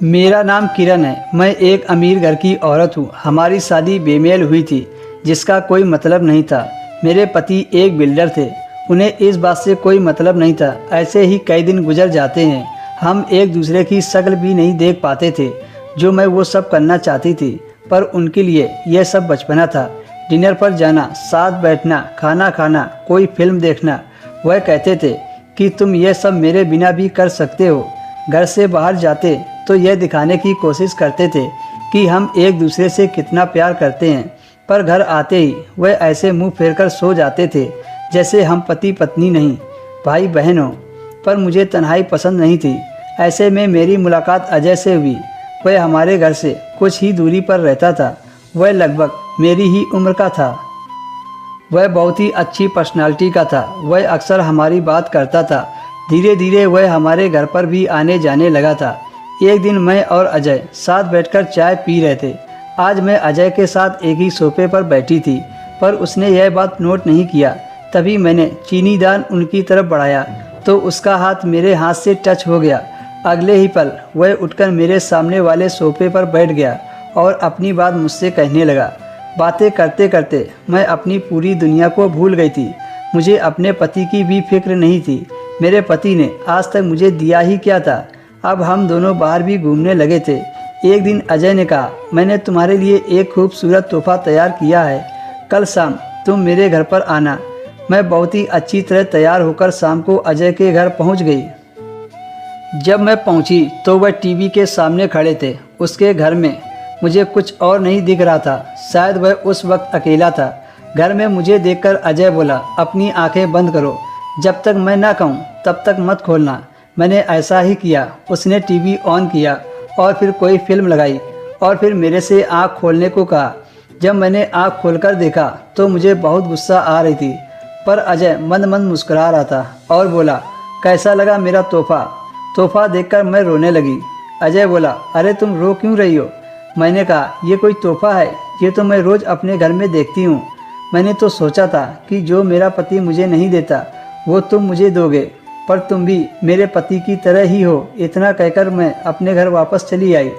मेरा नाम किरण है। मैं एक अमीर घर की औरत हूँ। हमारी शादी बेमेल हुई थी, जिसका कोई मतलब नहीं था। मेरे पति एक बिल्डर थे, उन्हें इस बात से कोई मतलब नहीं था। ऐसे ही कई दिन गुजर जाते हैं। हम एक दूसरे की शक्ल भी नहीं देख पाते थे। जो मैं वो सब करना चाहती थी, पर उनके लिए यह सब बचपना था। डिनर पर जाना, साथ बैठना, खाना खाना, कोई फिल्म देखना। वह कहते थे कि तुम यह सब मेरे बिना भी कर सकते हो। घर से बाहर जाते तो यह दिखाने की कोशिश करते थे कि हम एक दूसरे से कितना प्यार करते हैं, पर घर आते ही वह ऐसे मुंह फेरकर सो जाते थे जैसे हम पति पत्नी नहीं, भाई बहन हो। पर मुझे तन्हाई पसंद नहीं थी। ऐसे में मेरी मुलाकात अजय से हुई। वह हमारे घर से कुछ ही दूरी पर रहता था। वह लगभग मेरी ही उम्र का था। वह बहुत ही अच्छी पर्सनालिटी का था। वह अक्सर हमारी बात करता था। धीरे धीरे वह हमारे घर पर भी आने जाने लगा था। एक दिन मैं और अजय साथ बैठकर चाय पी रहे थे। आज मैं अजय के साथ एक ही सोफे पर बैठी थी, पर उसने यह बात नोट नहीं किया। तभी मैंने चीनी दान उनकी तरफ बढ़ाया तो उसका हाथ मेरे हाथ से टच हो गया। अगले ही पल वह उठकर मेरे सामने वाले सोफे पर बैठ गया और अपनी बात मुझसे कहने लगा। बातें करते करते मैं अपनी पूरी दुनिया को भूल गई थी। मुझे अपने पति की भी फिक्र नहीं थी। मेरे पति ने आज तक मुझे दिया ही क्या था। अब हम दोनों बाहर भी घूमने लगे थे। एक दिन अजय ने कहा, मैंने तुम्हारे लिए एक खूबसूरत तोहफा तैयार किया है। कल शाम तुम मेरे घर पर आना। मैं बहुत ही अच्छी तरह तैयार होकर शाम को अजय के घर पहुंच गई। जब मैं पहुंची तो वह टीवी के सामने खड़े थे। उसके घर में मुझे कुछ और नहीं दिख रहा था। शायद वह उस वक्त अकेला था। घर में मुझे देखकर अजय बोला, अपनी आंखें बंद करो। जब तक मैं ना कहूँ तब तक मत खोलना। मैंने ऐसा ही किया। उसने टीवी ऑन किया और फिर कोई फिल्म लगाई और फिर मेरे से आँख खोलने को कहा। जब मैंने आँख खोलकर देखा तो मुझे बहुत गुस्सा आ रही थी, पर अजय मंद मंद मुस्कुरा रहा था और बोला, कैसा लगा मेरा तोहफा? तोहफा देखकर मैं रोने लगी। अजय बोला, अरे तुम रो क्यों रही हो? मैंने कहा, ये कोई तोहफा है? ये तो मैं रोज़ अपने घर में देखती हूँ। मैंने तो सोचा था कि जो मेरा पति मुझे नहीं देता वो तुम मुझे दोगे, पर तुम भी मेरे पति की तरह ही हो। इतना कहकर मैं अपने घर वापस चली आई।